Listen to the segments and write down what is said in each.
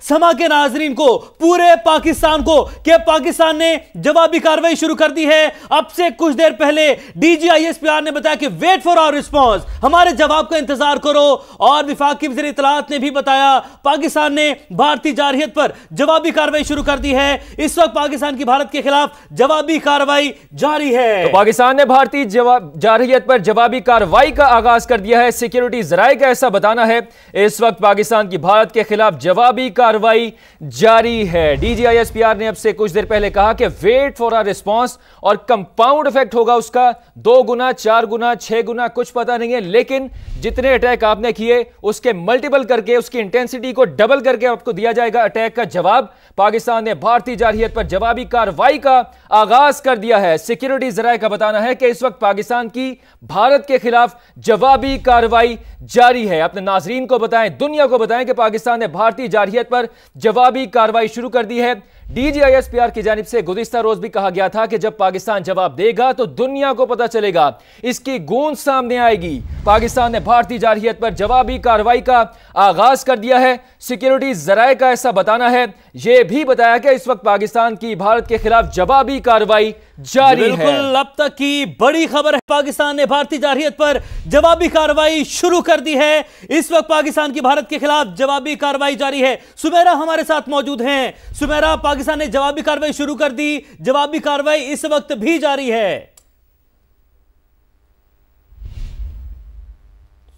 समा के नाजरीन को, पूरे पाकिस्तान को कि पाकिस्तान ने जवाबी कार्रवाई शुरू कर दी है। अब से कुछ देर पहले DGISPR ने बताया कि वेट फॉर आवर रिस्पॉन्स, हमारे जवाब का इंतजार करो। और विफाक की वज़ीर इत्तलात ने भी बताया पाकिस्तान ने भारतीय जारहियत पर जवाबी कार्रवाई शुरू कर दी है। इस वक्त पाकिस्तान की भारत के खिलाफ जवाबी कार्रवाई जारी है। तो पाकिस्तान ने भारतीय जारहियत पर जवाबी कार्रवाई का आगाज कर दिया है। सिक्योरिटी जराये का ऐसा बताना है। इस वक्त पाकिस्तान की भारत के खिलाफ जवाबी कार्रवाई जारी है। DGISPR ने अब से कुछ देर पहले कहा कि वेट फॉर आवर रिस्पॉन्स, और कंपाउंड इफेक्ट होगा उसका 2 गुना, 4 गुना, 6 गुना, कुछ पता नहीं है, लेकिन जितने अटैक आपने किए उसके मल्टीपल करके, उसकी इंटेंसिटी को डबल करके आपको दिया जाएगा अटैक का जवाब। पाकिस्तान ने भारतीय जारहियत पर जवाबी कार्रवाई का आगाज कर दिया है। सिक्योरिटी जराये का बताना है कि इस वक्त पाकिस्तान की भारत के खिलाफ जवाबी कार्रवाई जारी है। अपने नाजरीन को बताएं, दुनिया को बताएं कि पाकिस्तान ने भारतीय जारहियत पर जवाबी कार्रवाई शुरू कर दी है। DGISPR की जानिब से गुज़िश्ता रोज भी कहा गया था कि जब पाकिस्तान जवाब देगा तो दुनिया को पता चलेगा, इसकी गूंज सामने आएगी। पाकिस्तान ने भारतीय जारहियत पर जवाबी कार्रवाई का आगाज कर दिया है। सिक्योरिटी जराये का ऐसा बताना है। यह भी बताया कि इस वक्त पाकिस्तान की भारत के खिलाफ जवाबी कार्रवाई जारी है। बिल्कुल, अब तक की बड़ी खबर है, पाकिस्तान ने भारतीय जारहियत पर जवाबी कार्रवाई शुरू कर दी है। इस वक्त पाकिस्तान की भारत के खिलाफ जवाबी कार्रवाई जारी है। सुमेरा हमारे साथ मौजूद हैं। सुमेरा, पाकिस्तान ने जवाबी कार्रवाई शुरू कर दी, जवाबी कार्रवाई इस वक्त भी जारी है।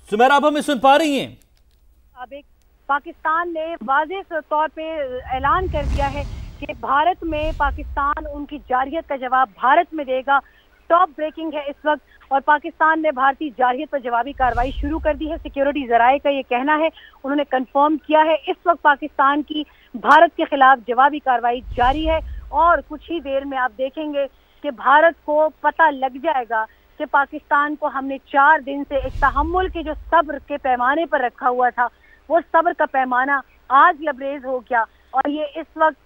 सुमेरा, आप हमें सुन पा रही हैं? पाकिस्तान ने वाज़ेह तौर पे ऐलान कर दिया है कि भारत में पाकिस्तान उनकी जारहियत का जवाब भारत में देगा। टॉप ब्रेकिंग है इस वक्त, और पाकिस्तान ने भारतीय जारहियत पर जवाबी कार्रवाई शुरू कर दी है। सिक्योरिटी जराये का ये कहना है, उन्होंने कंफर्म किया है इस वक्त पाकिस्तान की भारत के खिलाफ जवाबी कार्रवाई जारी है। और कुछ ही देर में आप देखेंगे कि भारत को पता लग जाएगा कि पाकिस्तान को हमने 4 दिन से एक तहम्मुल के जो सब्र के पैमाने पर रखा हुआ था, वो सब्र का पैमाना आज लबरेज हो गया। और ये इस वक्त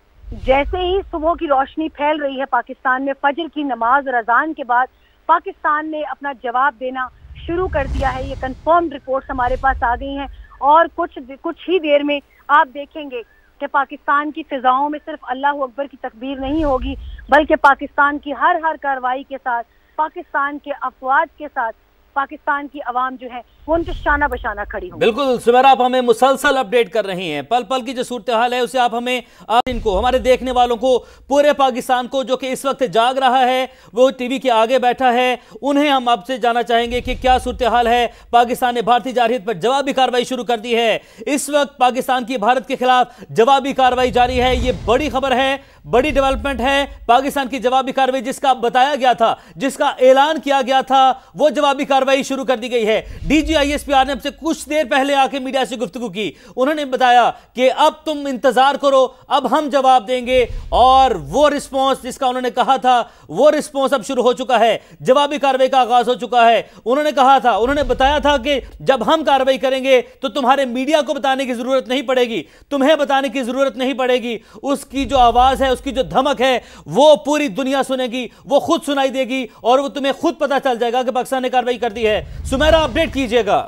जैसे ही सुबह की रोशनी फैल रही है पाकिस्तान में, फजर की नमाज और अजान के बाद पाकिस्तान ने अपना जवाब देना शुरू कर दिया है। ये कंफर्म्ड रिपोर्ट्स हमारे पास आ गई हैं, और कुछ ही देर में आप देखेंगे कि पाकिस्तान की फिजाओं में सिर्फ अल्लाह अकबर की तकबीर नहीं होगी, बल्कि पाकिस्तान की हर कार्रवाई के साथ, पाकिस्तान के अफवाज के साथ पाकिस्तान की आवाम जो है वो उनके शाना बशाना खड़ी हो। बिल्कुल सुमेरा, आप हमें मुसलसल अपडेट कर रही हैं। पल पल की जो सूरत हाल है उसे आप हमें, आप इनको, हमारे देखने वालों को, पूरे पाकिस्तान को जो कि इस वक्त जाग रहा है, वो टीवी के आगे बैठा है, उन्हें हम आपसे जानना चाहेंगे कि क्या सूरत हाल है। पाकिस्तान ने भारतीय जारहियत पर जवाबी कार्रवाई शुरू कर दी है। इस वक्त पाकिस्तान की भारत के खिलाफ जवाबी कार्रवाई जारी है। ये बड़ी खबर है, बड़ी डेवलपमेंट है। पाकिस्तान की जवाबी कार्रवाई जिसका बताया गया था, जिसका ऐलान किया गया था, वो जवाबी कार्रवाई शुरू कर दी गई है। DGISPR ने अब से कुछ देर पहले आके मीडिया से गुफ्तगू की। उन्होंने बताया कि अब तुम इंतजार करो, अब हम जवाब देंगे। और वो रिस्पॉन्स जिसका उन्होंने कहा था, वो रिस्पॉन्स अब शुरू हो चुका है। जवाबी कार्रवाई का आगाज हो चुका है। उन्होंने कहा था, उन्होंने बताया था कि जब हम कार्रवाई करेंगे तो तुम्हारे मीडिया को बताने की जरूरत नहीं पड़ेगी, तुम्हें बताने की जरूरत नहीं पड़ेगी। उसकी जो आवाज है, उसकी जो धमक है, वो पूरी दुनिया सुनेगी, वो खुद सुनाई देगी, और वो तुम्हें खुद पता चल जाएगा कि पाकिस्तान ने कार्रवाई कर दी है। सुमेरा, अपडेट कीजिएगा।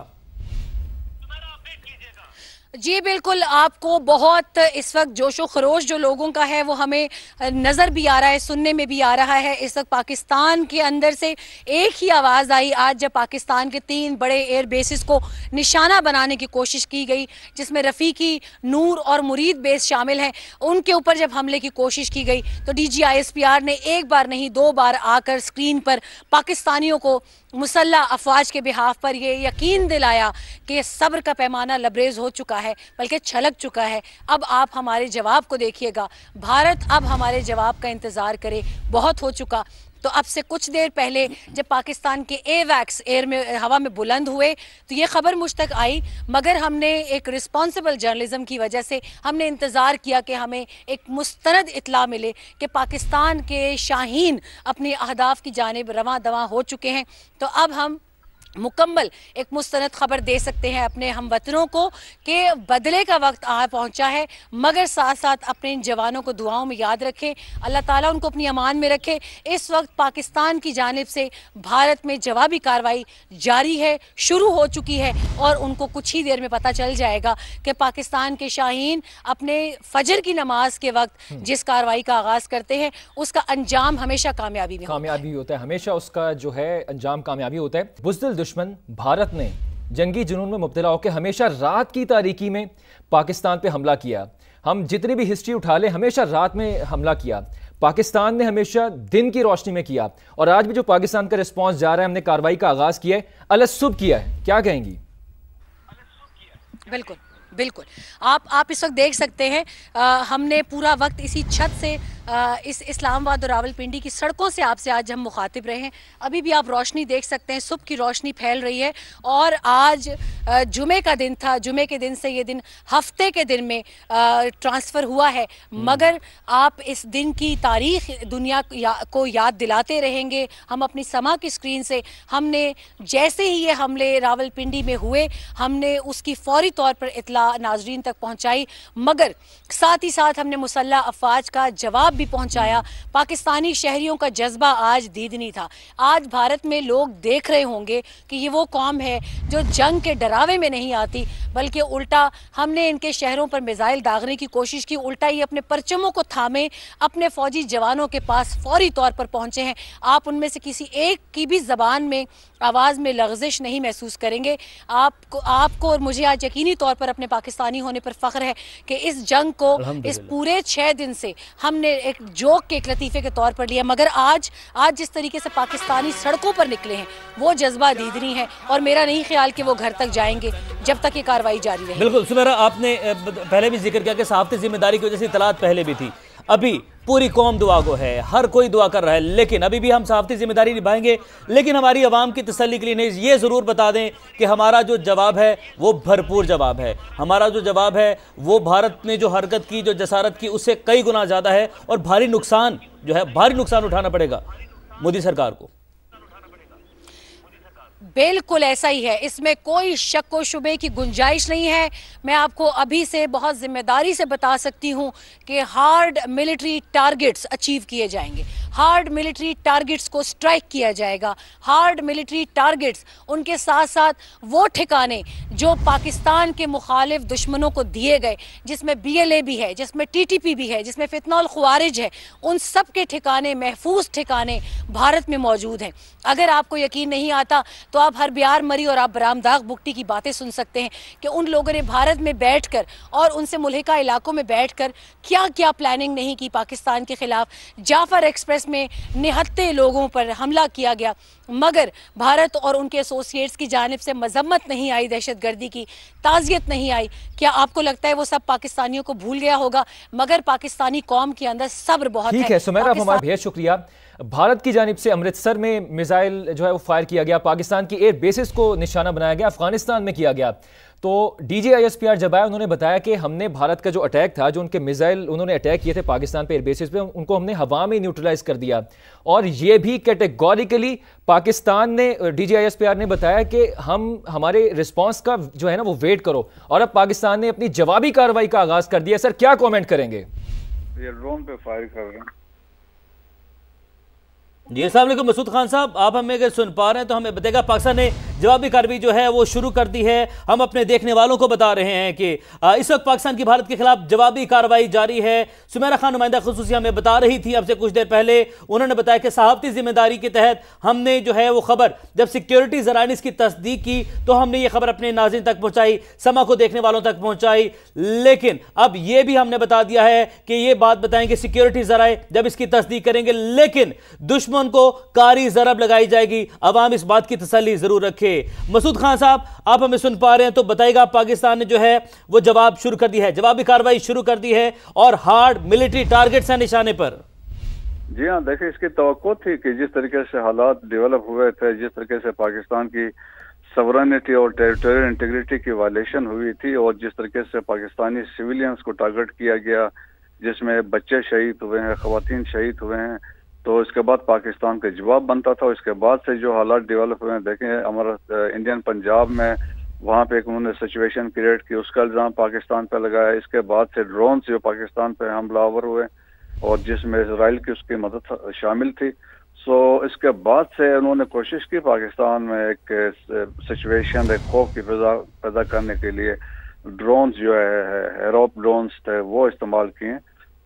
जी बिल्कुल, आपको बहुत इस वक्त जोशो खरोश जो लोगों का है वो हमें नज़र भी आ रहा है, सुनने में भी आ रहा है। इस वक्त पाकिस्तान के अंदर से एक ही आवाज़ आई आज जब पाकिस्तान के 3 बड़े एयर बेसिस को निशाना बनाने की कोशिश की गई, जिसमें रफ़ीकी, नूर और मुरीद बेस शामिल हैं। उनके ऊपर जब हमले की कोशिश की गई तो DGISPR ने एक बार नहीं 2 बार आकर स्क्रीन पर पाकिस्तानियों को मुसल्ला अफवाज के बिहाफ पर यह यकीन दिलाया कि सब्र का पैमाना लबरेज हो चुका है, बल्कि छलक चुका है। अब आप हमारे जवाब को देखिएगा, भारत अब हमारे जवाब का इंतज़ार करे, बहुत हो चुका। तो अब से कुछ देर पहले जब पाकिस्तान के एवैक्स एयर में, हवा में बुलंद हुए तो ये खबर मुझ तक आई, मगर हमने एक रिस्पॉन्सिबल जर्नलिज्म की वजह से हमने इंतज़ार किया कि हमें एक मुस्तरद इत्ला मिले कि पाकिस्तान के शाहीन अपने अहदाफ की जानिब रवां दवां हो चुके हैं। तो अब हम मुकम्मल एक मुस्तनद खबर दे सकते हैं अपने हमवतनों को कि बदले का वक्त आ पहुंचा है, मगर साथ साथ अपने इन जवानों को दुआओं में याद रखें, अल्लाह ताला उनको अपनी अमान में रखे। इस वक्त पाकिस्तान की जानिब से भारत में जवाबी कार्रवाई जारी है, शुरू हो चुकी है और उनको कुछ ही देर में पता चल जाएगा कि पाकिस्तान के शाहीन अपने फजर की नमाज के वक्त जिस कार्रवाई का आगाज़ करते हैं उसका अंजाम हमेशा कामयाबी होता है, हमेशा उसका जो है अंजाम कामयाबी होता है। बुज़दिल दुश्मन भारत ने जंगी जुनून में मुब्तला होकर हमेशा रात की तारीकी में पाकिस्तान पे हमला किया। हम जितनी भी हिस्ट्री उठा लें, हमेशा रात में हमला किया। पाकिस्तान ने हमेशा दिन की रोशनी में किया और आज भी जो पाकिस्तान का रिस्पांस जा रहा है, हमने कार्रवाई का आगाज किया है, अलसुब किया है, क्या कहेंगी? बिल्कुल बिल्कुल, आप इस वक्त देख सकते हैं हमने पूरा वक्त इसी छत से इस इस्लामाबाद और रावलपिंडी की सड़कों से आपसे आज हम मुखातिब रहे हैं। अभी भी आप रोशनी देख सकते हैं, सुबह की रोशनी फैल रही है और आज जुमे का दिन था। जुमे के दिन से ये दिन हफ्ते के दिन में ट्रांसफ़र हुआ है, मगर आप इस दिन की तारीख दुनिया को याद दिलाते रहेंगे। हम अपनी समा की स्क्रीन से हमने जैसे ही ये हमले रावलपिंडी में हुए, हमने उसकी फौरी तौर पर इतला नाजरीन तक पहुँचाई, मगर साथ ही साथ हमने मुसल्लह अफवाज का जवाब भी पहुंचाया। पाकिस्तानी शहरियों का जज्बा आज दीदनी था। आज भारत में लोग देख रहे होंगे कि ये वो कौम है जो जंग के डरावे में नहीं आती, बल्कि उल्टा हमने इनके शहरों पर मिसाइल दागने की कोशिश की, उल्टा ये अपने परचमों को थामे अपने फौजी जवानों के पास फौरी तौर पर पहुंचे हैं। आप उनमें से किसी एक की भी जबान में आवाज़ में लग़ज़िश नहीं महसूस करेंगे। आपको और मुझे आज यकीनी तौर पर अपने पाकिस्तानी होने पर फ़ख्र है कि इस जंग को इस पूरे 6 दिन से हमने एक जोक के एक लतीफ़े के तौर पर लिया, मगर आज जिस तरीके से पाकिस्तानी सड़कों पर निकले हैं वो जज्बा दीदनी है और मेरा नहीं ख्याल कि वो घर तक जाएंगे जब तक ये कार्रवाई जारी रहेगी। बिल्कुल सुमेरा, आपने पहले भी जिक्र किया कि सहाफ़ती जिम्मेदारी की वजह से इत्तलात पहले भी थी, अभी पूरी कौम दुआ गो है, हर कोई दुआ कर रहा है, लेकिन अभी भी हम सहाफ़ती जिम्मेदारी निभाएंगे। लेकिन हमारी आवाम की तसल्ली के लिए नहीं, ये ज़रूर बता दें कि हमारा जो जवाब है वो भरपूर जवाब है। हमारा जो जवाब है वो भारत ने जो हरकत की, जो जसारत की, उससे कई गुना ज़्यादा है और भारी नुकसान जो है, भारी नुकसान उठाना पड़ेगा मोदी सरकार को। बिल्कुल ऐसा ही है, इसमें कोई शक व शुबे की गुंजाइश नहीं है। मैं आपको अभी से बहुत जिम्मेदारी से बता सकती हूँ कि हार्ड मिलिट्री टारगेट्स अचीव किए जाएंगे, हार्ड मिलिट्री टारगेट्स को स्ट्राइक किया जाएगा। हार्ड मिलिट्री टारगेट्स, उनके साथ साथ वो ठिकाने जो पाकिस्तान के मुखालिफ दुश्मनों को दिए गए, जिसमें BLA भी है, जिसमें TTP भी है, जिसमें फितनौल ख्वारिज है, उन सब के ठिकाने, महफूज ठिकाने भारत में मौजूद हैं। अगर आपको यकीन नहीं आता तो आप हर बियार मरी और आप बरामदाग बुगटी की बातें सुन सकते हैं कि उन लोगों ने भारत में बैठकर और उनसे मुल्हिका इलाकों में बैठकर क्या क्या प्लानिंग नहीं की पाकिस्तान के खिलाफ। जाफर एक्सप्रेस में निहत्ते लोगों पर हमला किया गया, मगर भारत और उनके एसोसिएट्स की जानिब से मजम्मत नहीं आई, दहशतगर्दी की ताज़ियत नहीं आई। क्या आपको लगता है वो सब पाकिस्तानियों को भूल गया होगा? मगर पाकिस्तानी कौम के अंदर सब्र बहुत है। ठीक है सुमेरा, हमारा बेहद शुक्रिया। भारत की जानिब से अमृतसर में मिसाइल जो है वो फायर किया गया, पाकिस्तान की एयर बेसिस को निशाना बनाया गया, अफगानिस्तान में किया गया। तो DGISPR जब आया, उन्होंने बताया कि हमने भारत का जो अटैक था, जो उनके मिसाइल उन्होंने अटैक किए थे पाकिस्तान पे एयर बेसिस पे, उनको हमने हवा में न्यूट्रलाइज कर दिया। और ये भी कैटेगोरिकली पाकिस्तान ने, DGISPR ने बताया कि हमारे रिस्पॉन्स का जो है ना वो वेट करो, और अब पाकिस्तान ने अपनी जवाबी कार्रवाई का आगाज कर दिया। सर क्या कॉमेंट करेंगे? ये ड्रोन पे फायर कर रहे हैं। जी अस्सलाम वालेकुम मसूद खान साहब, आप हमें अगर सुन पा रहे हैं तो हमें बताएगा, पाकिस्तान ने जवाबी कार्रवाई जो है वो शुरू कर दी है। हम अपने देखने वालों को बता रहे हैं कि इस वक्त पाकिस्तान की भारत के खिलाफ जवाबी कार्रवाई जारी है। सुमेरा खान नुमाइंदा खुसूसी हमें बता रही थी अब से कुछ देर पहले, उन्होंने बताया कि सहाफ़ती जिम्मेदारी के तहत हमने जो है वो खबर, जब सिक्योरिटी ज़राए ने इसकी तस्दीक की तो हमने ये खबर अपने नाज़रीन तक पहुँचाई, समा को देखने वालों तक पहुँचाई। लेकिन अब ये भी हमने बता दिया है कि ये बात बताएंगे सिक्योरिटी ज़राए जब इसकी तस्दीक करेंगे, लेकिन दुश्मन को कारी ज़रब लगाई जाएगी। अवाम इस बात की तसल्ली जरूर रखे। मसूद खान साहब, आप हमें सुन पा रहे हैं तो बताइएगा, पाकिस्तान ने जो है वो जवाब शुरू कर दी है, जवाबी कार्रवाई शुरू कर दी है और हार्ड मिलिट्री टारगेट्स हैं निशाने पर। जी हाँ, देखिए इसकी तवक्को थी कि जिस तरीके से हालात डेवलप हुए थे, जिस तरीके से पाकिस्तान की सवरनिटी और टेरिटोरियल इंटीग्रिटी की वायलेशन हुई थी और जिस तरीके से पाकिस्तानी सिविलियंस को टारगेट किया गया, जिसमें बच्चे शहीद हुए हैं, खवातीन शहीद हुए हैं, तो इसके बाद पाकिस्तान का जवाब बनता था। इसके बाद से जो हालात डेवलप हुए हैं, देखें हमारा इंडियन पंजाब में वहाँ पे एक उन्होंने सिचुएशन क्रिएट की, उसका इल्ज़ाम पाकिस्तान पे लगाया। इसके बाद से ड्रोन जो पाकिस्तान पे हमलावर हुए और जिसमें इसराइल की उसकी मदद शामिल थी। सो इसके बाद से उन्होंने कोशिश की पाकिस्तान में एक सिचुएशन, एक खौफ की फिजा पैदा करने के लिए ड्रोन जो है एरोप ड्रोन्स थे वो इस्तेमाल किए।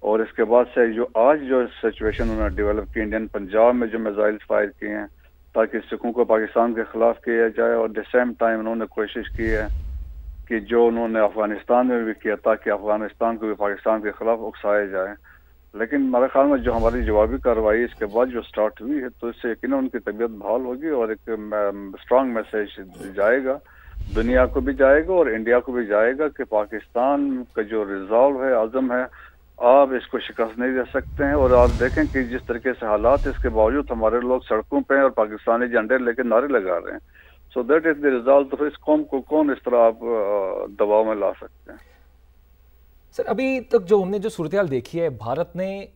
और इसके बाद से जो आज जो सिचुएशन उन्होंने डेवलप की इंडियन पंजाब में जो मिसाइल फायर किए हैं ताकि सिखों को पाकिस्तान के खिलाफ किया जाए, और द सेम टाइम उन्होंने कोशिश की है कि जो उन्होंने अफगानिस्तान में भी किया ताकि अफगानिस्तान को भी पाकिस्तान के खिलाफ उकसाया जाए। लेकिन मेरे ख्याल में जो हमारी जवाबी कार्रवाई इसके बाद जो स्टार्ट हुई है, तो इससे यकीनन उनकी तबीयत बहाल होगी और एक स्ट्रांग मैसेज जाएगा, दुनिया को भी जाएगा और इंडिया को भी जाएगा कि पाकिस्तान का जो रिजॉल्व है, आज़म है, आप इसको शिकस्त नहीं दे सकते हैं। और आप देखें कि जिस तरीके से हालात, इसके बावजूद हमारे लोग सड़कों पे हैं और पाकिस्तानी झंडे लेकर नारे लगा रहे हैं। So that is the result. तो इस कौम को कौन इस तरह आप दबाव में ला सकते हैं? सर, अभी तक जो हमने जो सूरत-ए-हाल देखी है, भारत ने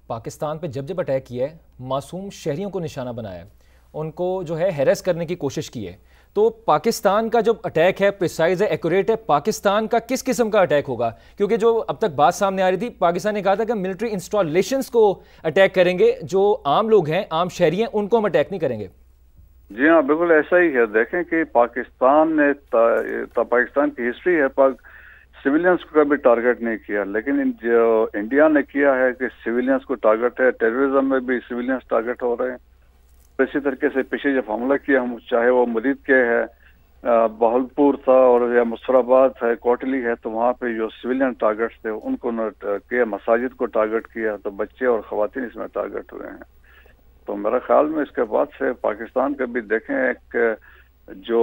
पाकिस्तान पे जब अटैक किया है, मासूम शहरियों को निशाना बनाया है, उनको जो है हैरेस करने की कोशिश की है। तो पाकिस्तान का जो अटैक है प्रिसाइज है, एक्यूरेट है, पाकिस्तान का किस किस्म का अटैक होगा? क्योंकि जो अब तक बात सामने आ रही थी, पाकिस्तान ने कहा था कि मिलिट्री इंस्टॉलेशंस को अटैक करेंगे, जो आम लोग हैं, आम शहरी हैं, उनको हम अटैक नहीं करेंगे। जी हाँ, बिल्कुल ऐसा ही है। देखें कि पाकिस्तान ने पाकिस्तान की हिस्ट्री है, सिविलियंस को कभी टारगेट नहीं किया, लेकिन जो इंडिया ने किया है कि सिविलियंस को टारगेट है। टेररिज्म में भी सिविलियंस टारगेट हो रहे हैं। इसी तरीके से पीछे जब हमला किया, हम चाहे वो मुरीद के है, बहलपुर था और या मुसराबाद है, कोटली है, तो वहाँ पे जो सिविलियन टारगेट्स थे उनको किया, मसाजिद को टारगेट किया, तो बच्चे और खवातीन इसमें टारगेट हुए हैं। तो मेरा ख्याल में इसके बाद से पाकिस्तान का भी देखें, एक जो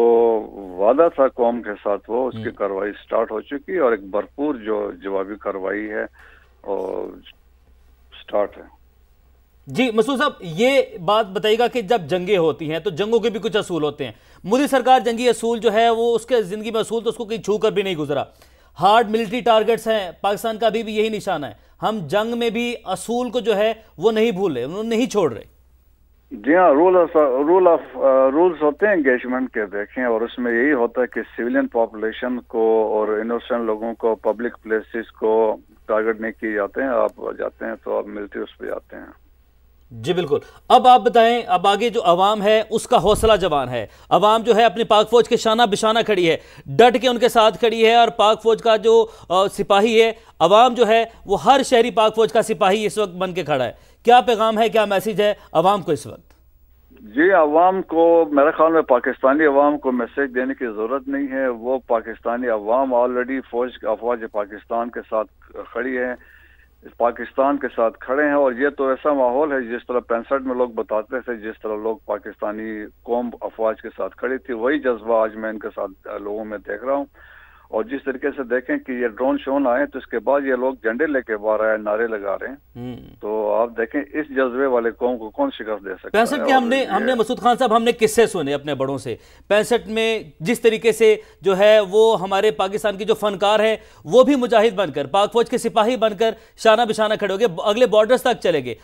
वादा था कौम के साथ, वो उसकी कार्रवाई स्टार्ट हो चुकी है और एक भरपूर जो जवाबी कार्रवाई है और स्टार्ट है। जी मसूद साहब, ये बात बताइएगा कि जब जंगें होती हैं तो जंगों के भी कुछ असूल होते हैं। मोदी सरकार जंगी असूल जो है वो उसके जिंदगी में असूल तो उसको कहीं छू कर भी नहीं गुजरा। हार्ड मिलिट्री टारगेट्स हैं, पाकिस्तान का अभी भी यही निशाना है। हम जंग में भी असूल को जो है वो नहीं भूल रहे, उन्होंने नहीं छोड़ रहे। जी हाँ, रूल्स होते हैं एंगेजमेंट के, देखें, और उसमें यही होता है कि सिविलियन पॉपुलेशन को और इनोसेंट लोगों को, पब्लिक प्लेसेस को टारगेट नहीं किए जाते हैं। आप जाते हैं तो आप मिलिट्री उस पर जाते हैं। जी बिल्कुल। अब आप बताएं, अब आगे जो अवाम है उसका हौसला जवान है। अवाम जो है अपनी पाक फौज के शाना बिशाना खड़ी है, डट के उनके साथ खड़ी है, और पाक फौज का जो सिपाही है, अवाम जो है वो हर शहरी पाक फौज का सिपाही इस वक्त बन के खड़ा है। क्या पैगाम है, क्या मैसेज है अवाम को इस वक्त? जी, अवाम को मेरे ख्याल में पाकिस्तानी अवाम को मैसेज देने की जरूरत नहीं है। वो पाकिस्तानी अवाम ऑलरेडी अफवाज पाकिस्तान के साथ खड़ी है, पाकिस्तान के साथ खड़े हैं। और ये तो ऐसा माहौल है जिस तरह 65 में लोग बताते थे, जिस तरह लोग पाकिस्तानी कौम अफवाज के साथ खड़ी थी, वही जज्बा आज मैं इनके साथ लोगों में देख रहा हूँ। और जिस तरीके से देखें कि ये ड्रोन शोन आए तो इसके बाद ये लोग झंडे लेके बाहर आए, नारे लगा रहे हैं। तो आप देखें इस जज्बे वाले कौम को कौन शिकस्त दे सकता है? 65 के हमने मसूद खान साहब, हमने किस्से सुने अपने बड़ों से। 65 में जिस तरीके से जो है वो हमारे पाकिस्तान के जो फनकार है वो भी मुजाहिद बनकर, पाक फौज के सिपाही बनकर शाना बिशाना खड़े हो गए, अगले बॉर्डर्स तक चले गए।